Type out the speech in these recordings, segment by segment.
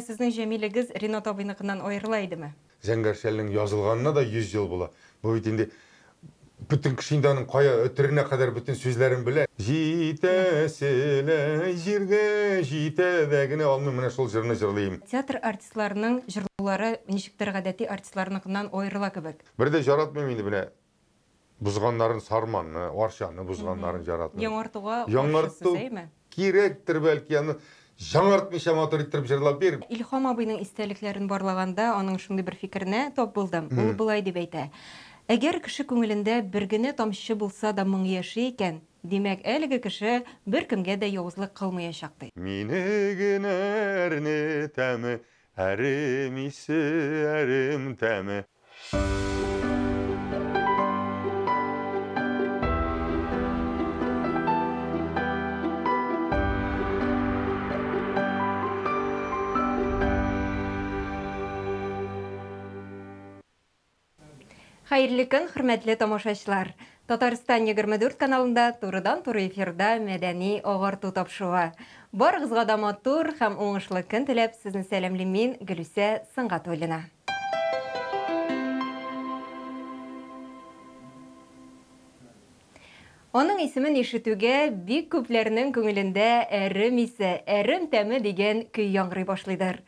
Sizin Cemil'iniz Rinat abinakından ayrılaydı mı? Зәңгәршәлнең язылганына да 100 ел була. Бу бит инде бүтән кишинданың кая өтеренә кадәр бүтән сүзләрен белә. Җитәселә җиргә җитә дәгенә алмый менә шул җырны җырлыйм. Театр артистларының җырлаулары ничектер гадәти артистларыныкынан аерыла кебек. Бер дә жаратмыйм инде менә бузганнарын сарманны, арчаны бузганнарын жаратмыйм. Яңартуга Яңарту каршысыз, кирәктер бәлки аны жаңартмыйча матур иттереп җырлап бир. Илһам абыйның истәлекләрен барлаганда, аның шундый бер фикеренә тап булдым. Ул булай дип әйтә. Әгәр кеше күңелендә бер генә тамчы булса да моң яши икән, димәк, әлеге кеше беркемгә дә явызлык кылмаячак ди. Мине генәрне тәме, әремисе әрем тәме. Хәерле көн, хөрмәтле тамашачылар. Татарстан 24 каналында турыдан-туры эфирда мәдәни агарту тапшыруы. Барыгызга да матур һәм уңышлы көн теләп, сезне сәламлыйм мин, Гөлүсә Сыңгатуллина. Оның исемен ишетүгә бик күпләрнең күңелендә әрем исе, әрем тәме дигән көй яңгырый башлыйдыр.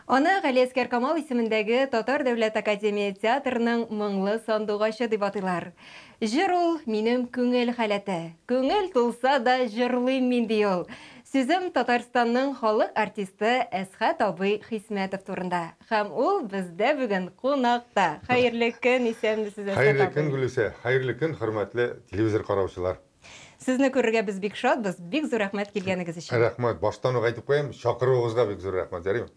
Аны Галиәскәр Камал исемендәге Татар Дәүләт Академия театрының моңлы сандугачы дип атыйлар. Җыр ул минем күңел халәте. Күңел тулса да җырлыйм мин ди ул. Сүзем Татарстанның халык артисты Әсхәт абый Хисмәтов турында. Һәм ул бездә бүген кунакта. Хәерле көн, исәнмесез Әсхәт абый. Хәерле көн, Гөлүсә. Хәерле көн, хөрмәтле телевизор караучылар. Сезне күрергә без бик шатбыз. Бик зур рәхмәт килгәнегез өчен. Рәхмәт. Баштан ук әйтеп куям, чакыруыгызга бик зур рәхмәт, ярыймы?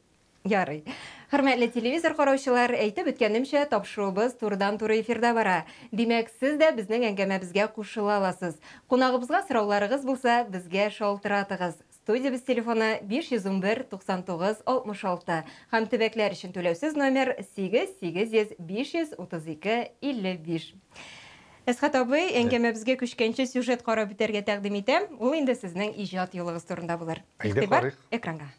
Ярый. Хөрмәтле телевизор караучылар, әйтеп үткәнемчә, тапшыруыбыз турыдан-туры эфирда бара. Димәк, сез дә безнең әңгәмәбезгә кушыла аласыз. Кунагыбызга сорауларыгыз булса, безгә шалтыратыгыз. Студиябыз телефоны 511 99 66 һәм төбәкләр өчен түләүсез номер 8800 532 55. Әсхәт абый, әңгәмәбезгә күчкәнче сюжет карап битәргә тәкъдим итәм. Ул инде сезнең иҗат юлыгыз турында булыр. Игътибар экранга.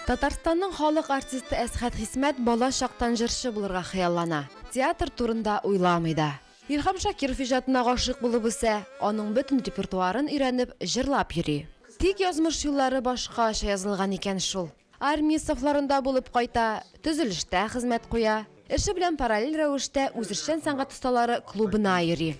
Татарстанның халык артисты Әсхәт Хисмәт бала чактан җырчы булырга хыяллана. Театр турында уйламый да. Илһам Шакиров иҗатына гашык булып үсә, аның бөтен репертуарын өйрәнеп, җырлап йөри. Тик язмыш юллары башкача язылган икән шул. Армия сафларында булып кайта, төзелештә хезмәт куя, эше белән параллель рәвештә үзешчән сәнгать осталары клубына йөри.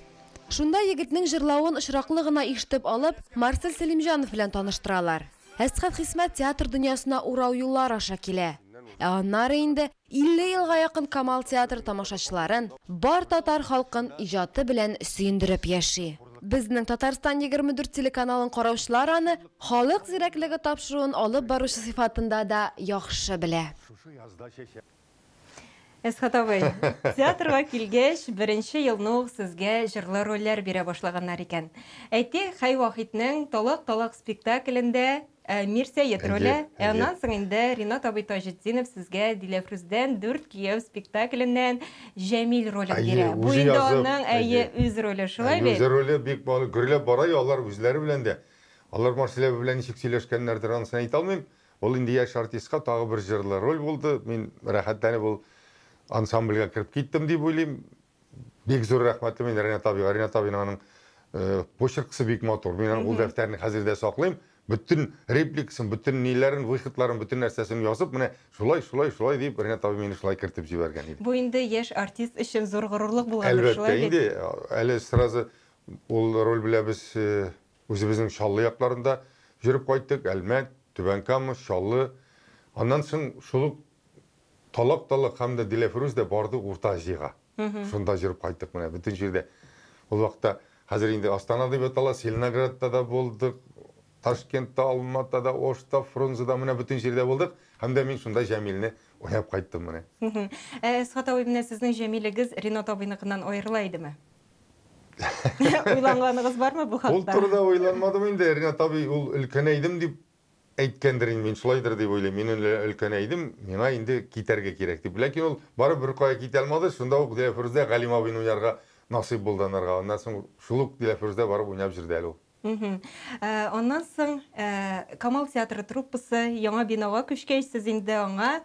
Шунда егетнең җырлавын очраклы гына ишетеп алып, Марсель Селимҗанов белән таныштыралар. Әсхәт Хисмәт театр дөньясына урау юллар аша килә. Аннары инде 50 елга якын Камал театр тамашачыларын, бар татар халкын иҗаты белән сөендереп яши. Безнең Татарстан 24 телеканалын караучылар аны халык зирәклеге тапшыруын алып баручы сыйфатында да яхшы белә. Әсхәт абый, театрга килгәч, беренче елны ук сезгә җырлы рольләр бирә башлаганнар икән. Әйтик, Хәй Вахитның Талак-талак спектаклендә Мирсәет роле, аннан соң инде Ринат абый Таҗетдинов сезгә Диләфрүздән 4 кияү спектакленнән Җәмил ролен бирә. Бу инде аның үз роле, шулай бит? Үз роле бик гөрләп бара, алар үзләре белән дә. Алар Марселя белән ничек сөйләшкәннәрдер, анысын әйтә алмыйм. Ул инде яшь артистка тагы бер җырлы роль булды. Мин рәхәтләнеп ул ансамбльгә кирип киттем дип уйлыйм. Бик зур рәхмәтле мин Ринат абыйга. Ринат абыйның почеркысы бик матур. Мин ул дәфтәрне хәзердә саклыйм. Bütün repliksин, bütün ниләрен, выходларын, bütün нәрсәсен язып, менә шулай дип Ринат абый мине шулай кертеп җибәргән иде. Бу инде яшь артист өчен зур горурлык булгандыр, шулай бит? Әлбәттә, инде әле сразу ул роль белән без үзебезнең Чаллы якларында җөреп кайттык, Әлмәт, Түбән-Кама, Чаллы. Аннан соң шул Талак-талак һәм дә Диләфрүз дә барды Урта Азияга. Шунда җөреп кайттык менә бүтән җирдә. Ул вакытта хәзер инде Астана дип атала, Селеноградта да булдык. Ташкентта, Алматада, Ошта, Фрунзеда менә бүтән җирдә булдык. Һәм дә мин шунда Җәмилне уйнап кайттым менә. Әсхәт абый, менә сезнең Җәмилегез Ринат абыйныкыннан аерыла идеме? Уйланганыгыз бармы бу хакта? Ул турыда уйланмадым инде. Ринат абый ул өлкәнәйдем дип әйткәндер инде. Мин шулайдыр дип уйлыйм. Мин өлкәнәйдем, миңа инде китәргә кирәк дип. Ләкин ул барып бер кая китә алмады. Шунда ук Диләфрүздә Галим абыйны уйнарга насыйп булды анарга. Аннан соң шул ук Диләфрүздә барып уйнап җирде әле ул. Ondan соң Камал театры труппасы яңа биноға көчкәнсез инде аңа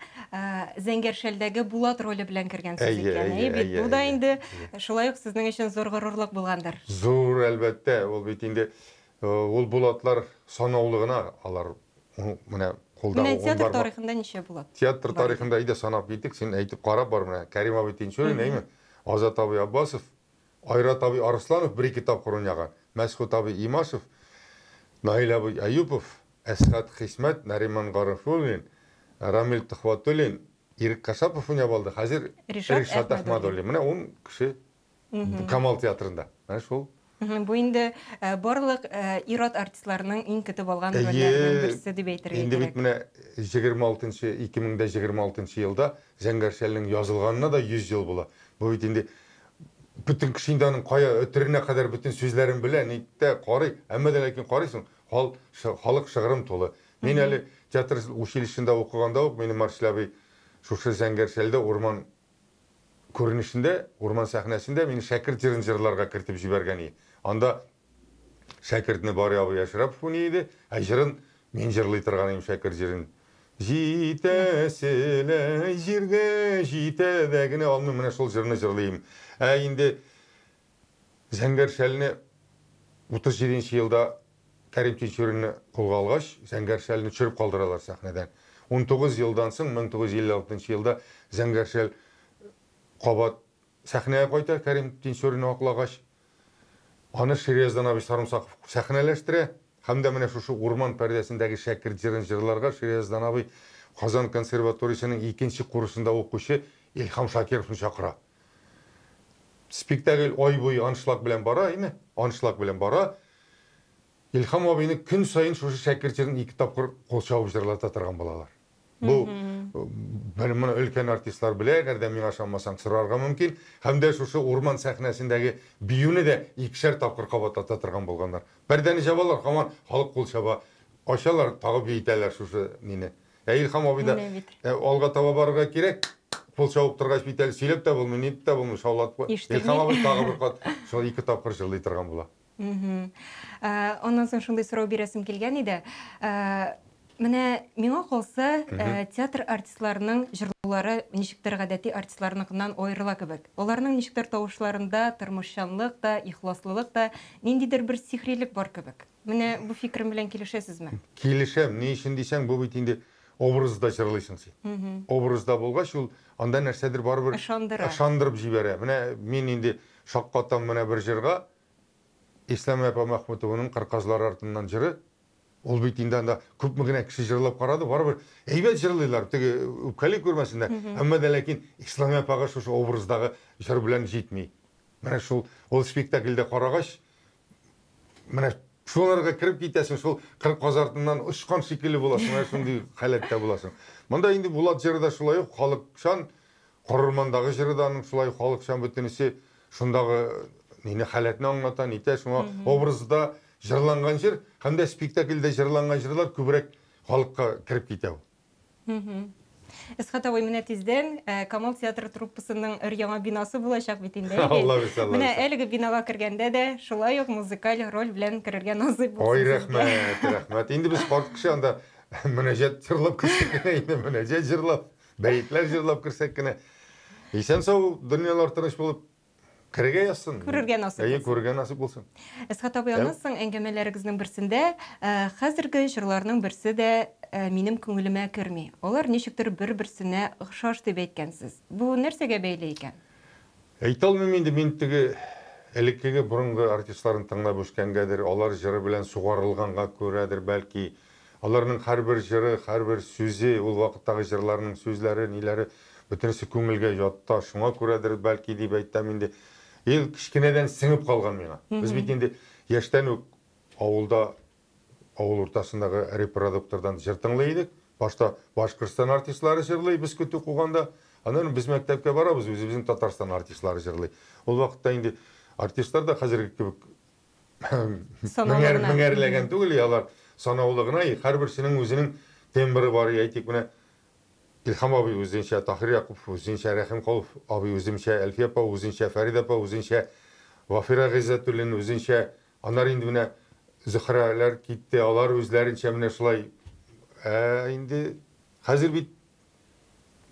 Зәңгәршәлдәге Булат роле белән кергәнсез икән. Бит бу да инде шулай ук сезнең өчен зур горурлык булгандыр. Зур, әлбәттә, ул бит инде ул Булатлар санаулы гына, алар менә қолдагы Менә театр тарихында ничә Булат? Театр тарихында иде санап киттек, сен әйтеп карап бар менә. Кәрим абый Тинчурин, әйме? Азат абый Аббасов, Айрат абый Арсланов бер-ике тапкыр уйнаган. Мәсгут абый Имашев, Наил абый Аюпов, Әсхат Хисмәт, Нариман Гарифуллин, Рамил Төхватуллин, Ирек Кашапов уйнап алды. Хәзер Ришат Әхмәдуллин. Менә 10 кеше Камал театрында. Менә шул. Бу инде барлык ират артистларының иң көтеп алган рольләренең берсе дип әйтергә кирәк. Инде бит менә 2026 елда Зәңгәршәлнең язылганына да 100 ел була. Бу бит инде bütün кешенең кая өтеренә кадәр bütün сүзләрен белә, нитә карый, әмма дә ләкин карыйсың, халык шыгрым тулы. Мин әле театр училищесында укыганда ук минем Маршлабый шушы Зәңгәршәлдә урман күренешендә, урман сәхнәсендә мине шәкерт җырын җырларга кертеп җибәргән иде. Анда шәкертне Барый абый Әшрәпов уйный иде, ә җырын мин җырлый торган идем шәкерт җырын. Җитәселә җиргә җитә дә генә алмыйм, менә шул җырны җырлыйм. Инде Зәңгәршәлне 37 елда Кәрим Тинчуринне кулга алгач, Зәңгәршәлне төшереп калдыралар сәхнәдән. 19 елдан соң 1956 елда Зәңгәршәл кабат сәхнәгә кайта, Кәрим Тинчуринне аклагач. Аны Ширияздан абый Сарымсаков сәхнәләштерә. Һәм дә менә шушы урман пәрдәсендәге шәкерт җырын җырларга Ширияздан абый Казан консерваториясенең 2нче курсында укучы Илһам Шакировны чакыра. Спектакль ай буе аншлаг белән бара, име? Аншлаг белән бара. Илһам абыйны көн сайын шушы шәкерт җырын 2 тапкыр кул чабып җырлата торган булалар. Бу моны өлкән артистлар белә, әгәр дә миңа ышанмасаң сорарга мөмкин. Һәм дә шушы урман сәхнәсендәге биюне дә 2шәр тапкыр кабатлата торган булганнар. Пәрдәне җабалар, һаман халык кул чаба. Ачалар, тагы бийтәләр шушы мине. Илһам абый да алга таба барырга кирәк. Кул чабып торгач бит әле сөйләп тә булмый, нитеп тә булмый, шаулатып. Илһам абый тагы бер кат шул 2 тапкыр җырлый торган була. Оннан соң шундый сорау бирәсем килгән иде. Менә миңа калса, театр артистларының җырлаулары ничектер гадәти артистларныкыннан аерыла кебек. Аларның ничектер тавышларында тормышчанлык та, ихласлылык та, ниндидер бер сихрилек бар кебек. Менә бу фикерем белән килешәсезме? Килешәм. Ни өчен дисәң, бу бит инде образда җырлыйсың син. Образда булгач, ул анда нәрсәдер барыбер ышандырып җибәрә. Менә мин инде шаккатан менә бер җырга Ислам апа Мәхмүтованың Кырказлар артыннан җыры. Ул бит инде анда күпме генә кеше җырлап карады, барыбер әйбәт җырлыйлар, теге үпкәли күрмәсеннәр. Әмма дә ләкин Ислам апага шушы образдагы җыр белән җитми. Менә шул ул спектакльдә карагач, менә шуларга кирип китәсең, шул Кырказ артыннан очкан шикелле буласың, менә шундый халәттә буласың. Монда инде Булат җыры да шулай ук халыкчан, Корырмандагы җыры да аның шулай халыкчан бөтенесе шундагы нине халәтне аңлата, нитә шуңа образда җырланган җыр, һәм дә спектакльдә җырланган җырлар күбрәк халыкка кирип китә. Әсхат абый, менә тиздән Камал театр труппасының яңа бинасы булачак бит инде. Менә әлеге бинага кергәндә дә шулай ук музыкаль роль белән керергә насыйп булсын. Ой, рәхмәт, рәхмәт. Инде без карт кеше анда мөнәҗәт җырлап кирсәк кенә, инде мөнәҗәт җырлап, бәйтләр җырлап кирсәк кенә. Исән сау, дөньялар тыныч булып кирергә язсын. Күрергә насыйп булсын. Күрергә насыйп булсын. Әсхат абый, аннан соң әңгәмәләрегезнең берсендә хәзерге җырларның берсе дә минем күңелемә керми. Алар ничектер бер-берсенә охшаш дип әйткәнсез. Бу нәрсәгә бәйле икән? Әйтә алмыйм инде, мин теге элеккеге борынгы артистларын тыңлап үскәнгәдер, алар җыры белән сугарылганга күрәдер, бәлки аларның һәрбер җыры, һәрбер сүзе, ул вакыттагы җырларның сүзләре, ниләре бөтенесе күңелгә ятта, шуңа күрәдер, бәлки дип әйтәм инде. Ел кичкенәдән сеңеп калган миңа. Без бит инде яшьтән үк авылда, авыл уртасындагы репродуктордан җыр тыңлый идек. Башта Башкортстан артистлары җырлый, без көтү куганда, аннан без мәктәпкә барабыз, үзебезнең Татарстан артистлары җырлый. Ул вакытта инде артистлар да хәзерге кебек меңәрләгән түгел, алар санаулы гына, һәрберсенең үзенең тембры бар, әйтик менә Илһам абый үзенчә, Таһир Якубов үзенчә, Рәхим Калов абый үзенчә, Әлфия апа үзенчә, Фәрид апа үзенчә, Вафира Гыйззәтуллин үзенчә, аннар инде менә зөһрәләр китте, алар үзләренчә менә шулай. Инде хәзер бит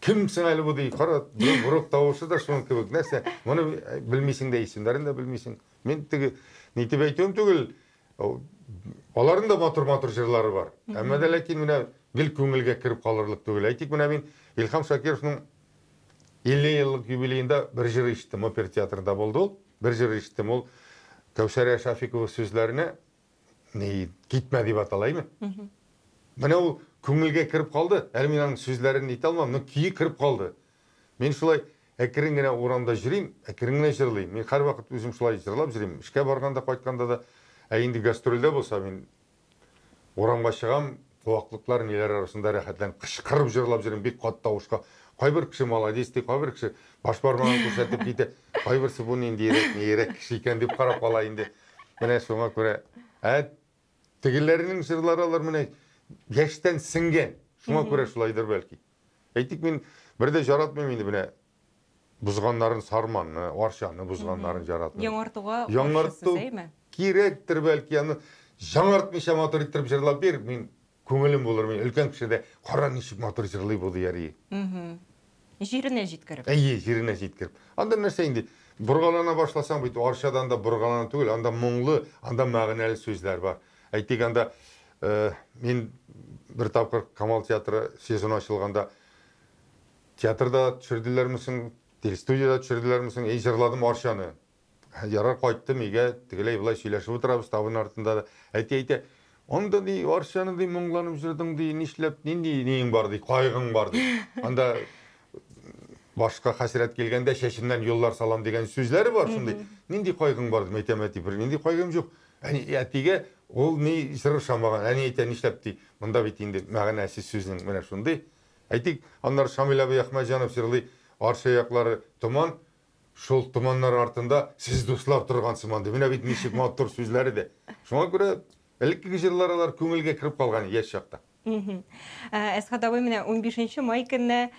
кимсең әле бу ди, кара, бурык тавышы да шуның кебек нәрсә. Моны белмисең дә, исемнәрен дә белмисең. Мен теге нитеп әйтәм түгел. Аларның да матур җырлары бар. Әмма дә ләкин менә гел күңелгә кирип калырлык түгел. Әйтик, менә мин Илһам Шакировның 50 еллык юбилеенда бер җыр ишеттем, опера театрында булды ул. Бер җыр ишеттем, ул Кәүсәрә Шафикова сүзләренә не китмә дип аталаймы? Менә ул күңелгә кирип калды. Әле мин аның сүзләрен әйтә алмам, но кие кирип калды. Мин шулай әкрен генә урамда йөрим, әкрен генә җырлыйм. Мин һәрвакыт үзем шулай җырлап йөрим. Эшкә барганда, кайтканда да, инде гастрольдә булса, мин урамга чыгам, куаклыклар ниләр арасында рәхәтләнеп кычкырып җырлап йөрим, бик каты тавышка. Кайбер кеше молодец ди, кайбер кеше баш бармагын күрсәтеп китә. Кайберсе бу нинди ирек кеше икән дип карап кала инде. Менә шуңа күрә, тегеләрнең җырлары алар менә яшьтән сиңгән. Шуңа күрә шулайдыр бәлки. Әйтик, мин бердә жаратмыйм инде менә бузганнарын, Сарманны, Арчаны бузганнарын жаратмыйм. Яңарту кирәктер бәлки, аны яңартмыйча матур иттереп җырлап бир, мин күңелем булыр, мин өлкән кешедә кара ничек матур җырлый бу дияри. Җиренә җиткереп. Җиренә җиткереп. Анда нәрсә инде? Бургалана башласаң бит, Арчадан да бургалана түгел, анда моңлы, анда мәгънәле сүзләр бар. Әйтик, анда мин бер тапкыр Камал театры сезоны ачылганда театрда төшерделәрмесең, телестудияда төшерделәрмесең, җырладым Арчаны. Ярар, кайттым өйгә, тегеләй булай сөйләшеп утырабыз табын артында да. Әйтә, анда ди Арчаны ди моңланып җырдың ди, нишләп, нинди нең бар ди, кайгың бар ди. Анда башка хәсрәт килгәндә чәчемнән юллар салам дигән сүзләре бар шундый. Нинди кайгың бар ди, әйтәм, бер нинди кайгым юк. Әтигә ул ни җыршамаган, әни әйтә, нишләп ди. Монда бит инде мәгънәсез сүзнең менә шундый. Әйтик, аннар Шамил абый Әхмәтҗанов җырлый, Арча яклары томан, шул томаннар артында сез дуслар торган сыман ди. Менә бит ничек матур сүзләре дә. Шуңа күрә элекке җырлар күңелгә кирип калган яшь чакта. Әсхат абый, менә 15 май көнне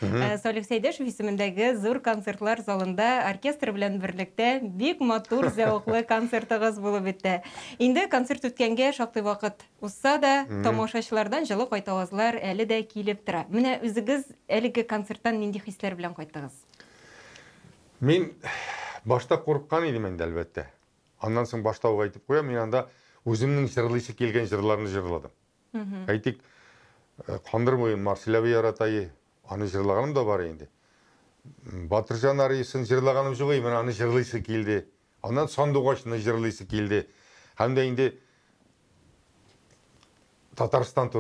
Салих Сәйдәшев исемендәге зур концертлар залында оркестр белән берлектә бик матур, зәвыклы концертыгыз булып үтте. Инде концерт үткәнгә шактый вакыт узса да, тамашачылардан җылы кайтавазлар әле дә килеп тора. Менә үзегез әлеге концерттан нинди хисләр белән кайттыгыз? Мин башта курыккан идем инде, әлбәттә. Аннан соң башта ук әйтеп куям, мин анда үземнең җырлыйсы килгән җырларны җырладым. Әйтик, Кандыр муен Марселяви яратайы, аны җырлаганым да бар инде. Батырҗан арысын җырлаганым юк, мен аны җырлыйсы килде. Аннан Сандугачны җырлыйсы килде. Һәм дә инде Татарстан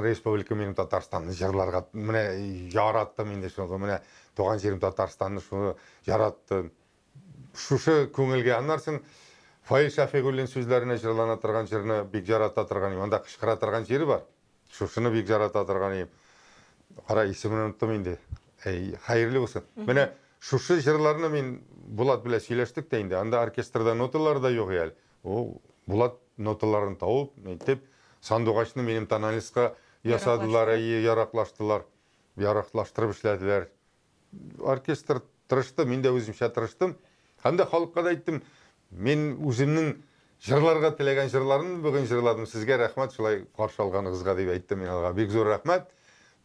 Республика, минем Татарстанны җырларга менә яраттым инде шуны. Менә туган җирем Татарстанны шуны яраттым. Шушы күңелгә, аннан соң Фаил Шафигуллин сүзләренә җырлана торган җырны бик ярата торган, анда кычкыра торган җире бар. Шушыны бик жарата торган. Кара, исемен оныттым инде. Хәерле булсын. Менә шушы җырларны мин Булат белән сөйләштек тә инде. Анда оркестрда ноталар да юк әле. Ул Булат ноталарын табып, әйтеп, Сандугачны минем тональска ясадылар, яраклаштылар, яраклаштырып эшләделәр. Оркестр тырышты, мин дә үземчә тырыштым. Һәм дә халыкка да әйттем, мин үземнең җырларга теләгән җырларны бүген җырладым. Сезгә рәхмәт, шулай каршы алганыгызга дип әйттем мин алга. Бик зур рәхмәт.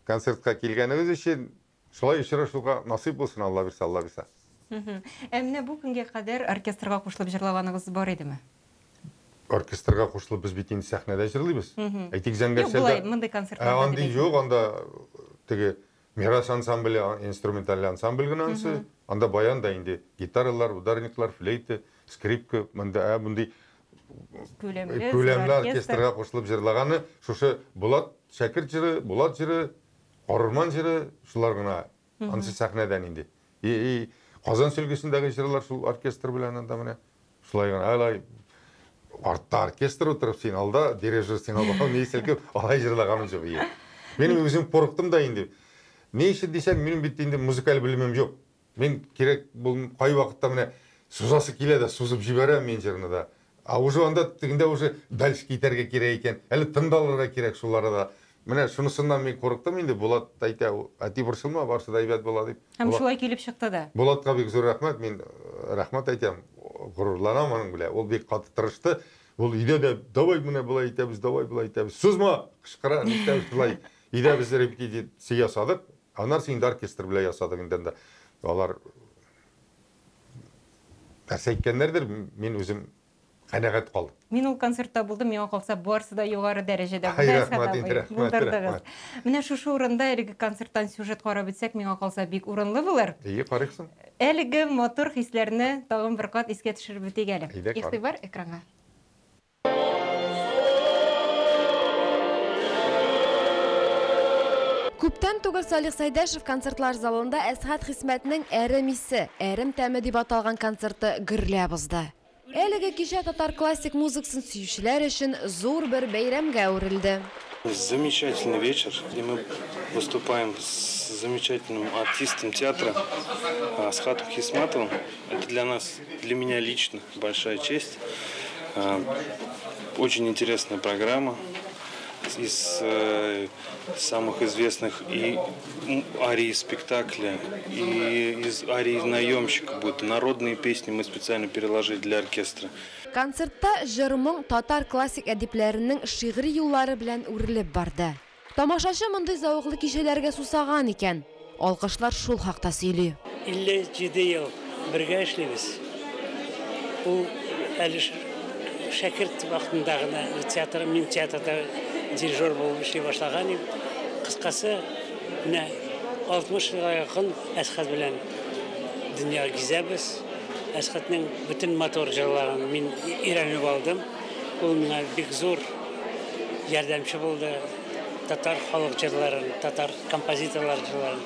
Концертка килгәнегез өчен, шулай очрашуга насыйп булсын, Алла бирсә, Алла бирсә. Менә бу көнгә кадәр оркестрга кушылып җырлаганыгыз бар идеме? Оркестрга кушылып без бит инде сәхнәдә җырлыйбыз. Әйтик, Зәңгәрчәлдә. Булай, мондай концертларда. Анда юк, анда теге Мирас ансамбле, инструменталь ансамбль гына ансы. Анда баян да инде гитаралар, ударниклар, флейта, скрипка, монда бундый күләмле оркестрга кушылып җырлаганы, шушы Булат Шәкерт җыры, Булат җыры, Арман җыры, шулар гына ансы сәхнәдән инде. Казан сөлгесендәге җырлар шул оркестр белән анда менә шулай гына. Алай артта оркестр утырып, син алда дирижер, син алда ни селкеп алай җырлаганым юк. Мен үзем курыктым да инде. Ни өчен дисәң, минем бит инде музыкаль белемем юк. Мен кирәк бул кай вакытта менә сузасы килә дә сузып җибәрәм мен җырны да. Уже анда тегендә уже дальше китәргә кирәк икән. Әле тындалырга кирәк шуларда да. Менә шунысыннан мен курыктым инде. Булат әйтә, әти борчылма, барсы да әйбәт була дип. Һәм шулай килеп чыкты да. Булатка бик зур рәхмәт. Мин рәхмәт әйтәм. Горурланам аның белән. Ул бик каты тырышты. Ол үйде де давай мына былай айтабыз, давай былай айтабыз. Сызма, қышқыра, айтабыз былай. Үйде біз репетиция ясадық. Анар сенде оркестр біле ясадық енді. Олар нәрсе айткендердер, мен өзім қанағат қалдым. Мен ол концертта болдым, мен қалса барсы да жоғары дәрежеде рахмат. Менә шушы урында әлеге концерттан сюжет карап үтсәк, миңа калса бик урынлы булыр. Карыйсың. Әлеге мотор хисләрне тагын бер кат искә төшереп үтик әле. Игътибар экранга. Күптән түгел Салих Сайдашев концертлар залында Әсхат Хисмәтнең әрем исе, әрем тәме дип аталган концерты гөрләп узды. Әлеге кичә татар классик музыкасын сөючеләр өчен зур бер бәйрәмгә үрелде. Замечательный вечер, где мы выступаем с замечательным артистом театра Асхатом Хисматовым. Это для меня лично большая честь. Очень интересная программа из самых известных и арий спектакля, и из арий наемщика будут. Народные песни мы специально переложили для оркестра. Концертта жырмың татар классик әдипләренең шигъри юллары белән үрелеп барды. Тамашачы мондый зауыклы кичәләргә сусаган икән. Алкышлар шул хакта сөйли. 57 ел бергә эшлибез. Ул әле шәкерт вакытында гына мин театрда дирижер булып эшли башлаган идем. Кыскасы, менә 60 елга якын Әсхат белән дөнья гизәбез. Әсхатның бүтән мотор җырларын мин өйрәнеп алдым. Ул миңа бик зур ярдәмче булды. Татар халык җырларын, татар композиторлар җырларын.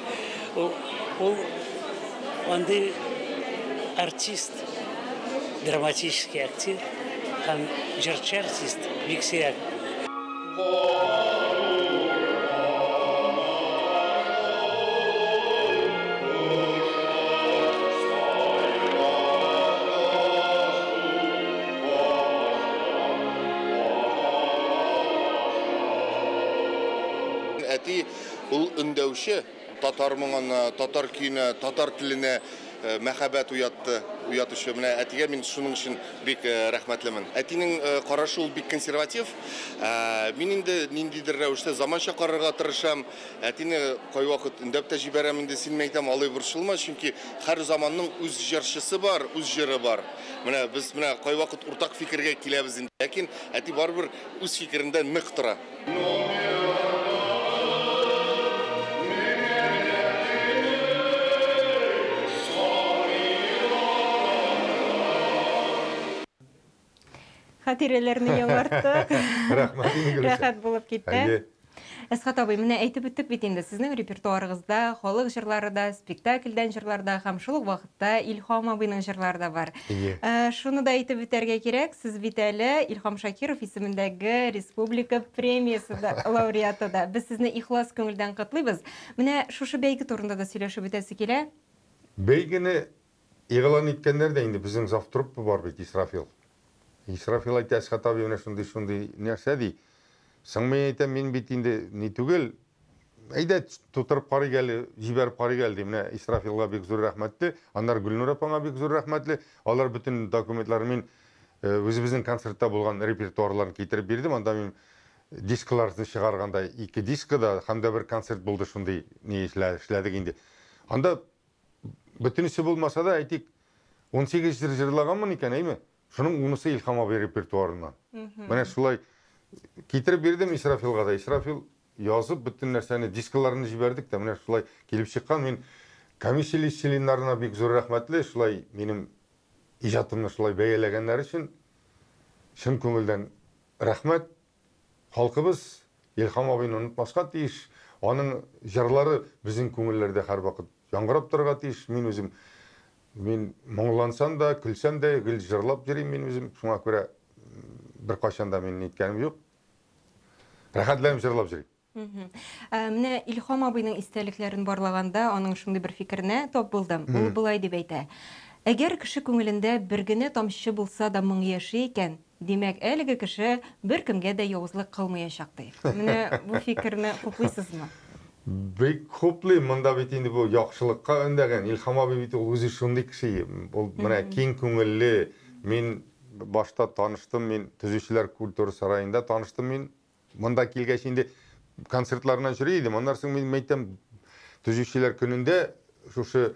Ул андый артист, драматический актер һәм җырчы артист бик сирәк. Әти ул өндәүче татар моңына, татар көенә, татар теленә мәхәббәт уятучы. Менә әтигә мин шуның өчен бик рәхмәтлемен. Әтинең карашы ул бик консерватив. Мин инде ниндидер рәвештә заманча карарга тырышам. Әтине кай вакыт өндәп тә җибәрәм инде, син әйтәм, алай борчылма, чөнки һәр заманның үз җырчысы бар, үз җыры бар. Менә без кай вакыт уртак фикергә киләбез инде. Ләкин әти барыбер үз фикерендә нык тора. Хатирәләрне яңарттык. Рәхәт булып китте. Әсхат абый, менә әйтеп үттек бит инде, сезнең репертуарыгызда халык җырлары да, спектакльдән җырлар да, һәм шул ук вакытта Илһам абыйның җырлары да бар. Шуны да әйтеп үтәргә кирәк, сез бит әле Илһам Шакиров исемендәге республика премиясы лауреаты да. Без сезне ихлас күңелдән котлыйбыз. Менә шушы бәйге турында да сөйләшеп үтәсе килә. Бәйгене игълан иткәннәр дә инде безнең завтруппа бар бит, Исрафил. Исрафил әйтә, Әсхат абый менә шундый нәрсә ди. Соң мен әйтәм, мин бит инде ни түгел, әйдә тутырып карыйк әле, җибәреп карыйк әле ди. Менә Исрафилга бик зур рәхмәтле, аннар Гөлнур апаңа бик зур рәхмәтле. Алар бүтән документларын мин үзебезнең концертта булган репертуарларын китереп бирдем. Анда мин дискларны чыгарганда 2 диска да һәм дә бер концерт булды, шундый ни эшләдек инде. Анда бүтәнесе булмаса да әйтик 18 җыр җырлаганмын икән, әйме? Шуның унысы Илһам абый репертуарыннан. Менә шулай китереп бирдем Исрафилга да. Исрафил язып бүтән нәрсәне дискларны җибәрдек тә, менә шулай килеп чыккан. Мин комиссия членнарына бик зур рәхмәтле, шулай минем иҗатымны шулай бәяләгәннәр өчен чын күңелдән рәхмәт. Халкыбыз Илһам абыйны онытмаска тиеш. Аның җырлары безнең күңелләрдә һәр вакыт яңгырап торырга тиеш. Мин моңлансам да, көлсәм дә, гел җырлап йөрим мин үзем. Шуңа күрә бер качан да мин ниткәнем юк. Рәхәтләнеп җырлап йөрим. Менә Илһам абыйның истәлекләрен барлаганда, аның шундый бер фикеренә тап булдым. Ул булай дип әйтә. Әгәр кеше күңелендә бер генә тамчы булса да моң яши икән, димәк, әлеге кеше бер кемгә дә явызлык кылмаячак ди. Менә бу фикерне хуплыйсызмы? Бик хуплый, монда бит инде бу яхшылыкка өндәгән. Илһам абый бит ул үзе шундый кеше. Ул менә киң күңелле. Мин башта таныштым, мен Түзүүчүлөр культура сарайында таныштым, мен мында келгеш инде концертларынан жүрейдім. Ондан соң мен айтам, Түзүүчүлөр күнүндө ушу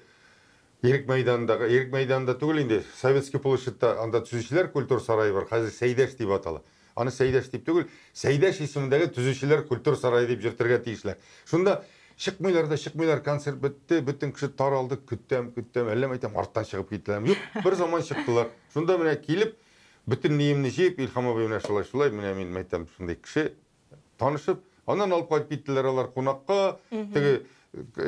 Ерік майданында түгіл инде Советский площадьта анда Түзүүчүлөр культура сарайы бар, қазір Сейдаш деп аталы. Аны Сейдаш деп түгіл, Сейдаш исеміндегі Түзүүчүлөр культура сарайы деп жүртірге тиішлер. Шунда шықмайлар концерт бітті, бүттің кіші таралды, күттем, әлем айтам, арттан шығып кеттілер. Yok, бір заман шықтылар. Шунда міне келіп, бүтін нейімні жеп, Илхам абай міне шулай, міне мен айтам, шундай кіші танышып, анан алып қайтып кеттілер алар қонаққа, теге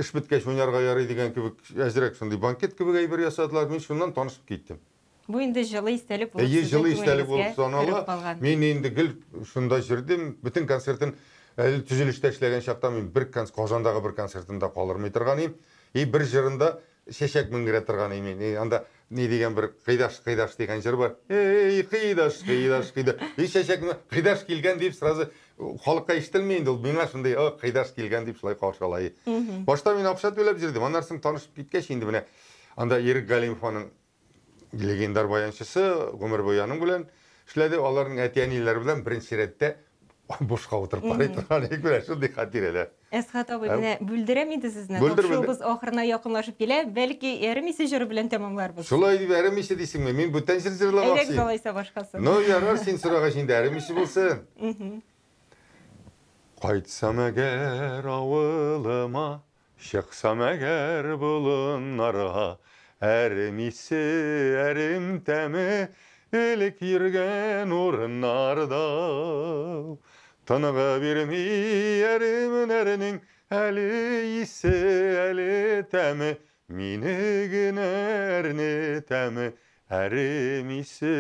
іш біткеш өнерға ярай деген кебек, әзірек сондай банкет кебек әйбір ясадылар, мен шундан танышып кеттім. Бұл енді жылы істелік болып, жылы істелік болып санала, мен енді гіл шунда жүрдім, бүтін концертін әлі түзілішті әшлеген шақта мен Қожандағы бір концертінде қалырмай тұрғанайым, бір жырында шешек мінгіре тұрғанайым, анда не деген бір қидаш деген жыр бар. Ей, қидаш, шешек қидаш келген деп сразу халыққа естілмейді, ол меңа шындай, қидаш келген деп шылай қауышалайы. Башта мен ақша төлеп жүрдім, анарсың танышып кеткеш, енді міне, анда Ерік Галимованың легендар баяншысы, Өмір Бояның білен ішледі, олардың әтиянилері білен бірінші ретте бошқа отырып барай тұрған екбір шындай қатирелі. Әсхат абай, міне бүлдіремейді сізні. Топшуыбыз оқырына яқынлашып келе, бәлкі әрімесі жүрі білен тамамларбыз. Шулай деп әрімесі дейсің ме? Мен бұттан жыр-жырламақсың. Әлек залайса башқасы. Ну, ярар, сен сұраға жинді әрімесі болсын. Қайтсам әгер ауылыма, шықсам әгер бұлынарға, әрімесі әрім тәмі, елік ерген орынарда. Тыныға бермей әрімін әрінің, әлі есі, әлі тәмі, менігін әріне тәмі, әрім есі,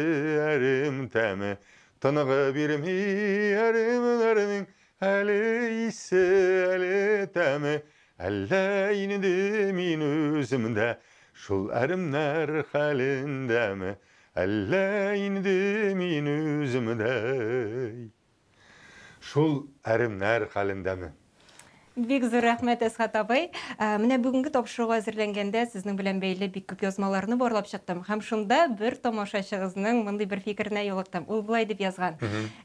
әрім тәмі. Тыныға бермей әрімін әрінің, әлі есі, әлі тәмі, әлі енді мен өзімді, шул әрімнәр қаліндәмі, әлі енді мен өзімді. Шул әрімнәр қаліндәмі. Бик зор рәхмәт Әсхат абай. Менә бүгінгі тапшыруға әзірленгенде сіздің белән бәйле бик күп язмаларны барлап шықтым. Һәм шунда бір тамашачығызның мындай бір фикеренә юлыктым. Ул булай дип язган.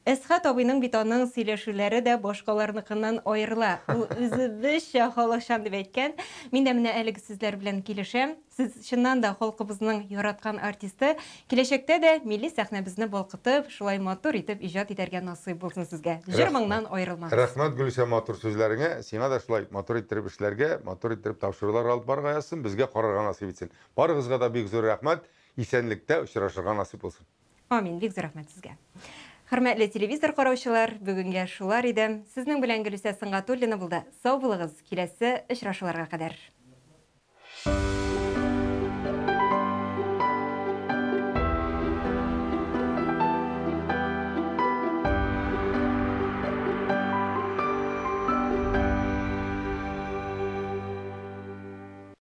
Әсхат абыйның бит аның сөйләшүләре дә башкаларныкыннан аерыла. Ул үзебезчә халыкчан дип әйткән. Мин дә менә әлеге сүзләр белән килешәм. Сез чыннан да халкыбызның яраткан артисты, киләчәктә дә милли сәхнәбезне балкытып, шулай матур итеп иҗат итәргә насыйп булсын сезгә. Җырмыңнан аерылмагыз. Рәхмәт Гөлшә матур сүзләреңә. Сиңа да шулай матур иттереп эшләргә, матур иттереп тапшырулар алып барырга язсын, безгә карарга насыйп итсен. Барыгызга да бик зур рәхмәт. Исәнлектә очрашырга насыйп булсын. Амин, бик зур рәхмәт сезгә. Хөрмәтле телевизор караучылар, бүгенгә шулар иде. Сезнең белән Гөлсә Сыңгатуллина булды. Сау булыгыз, киләсе очрашуларга кадәр.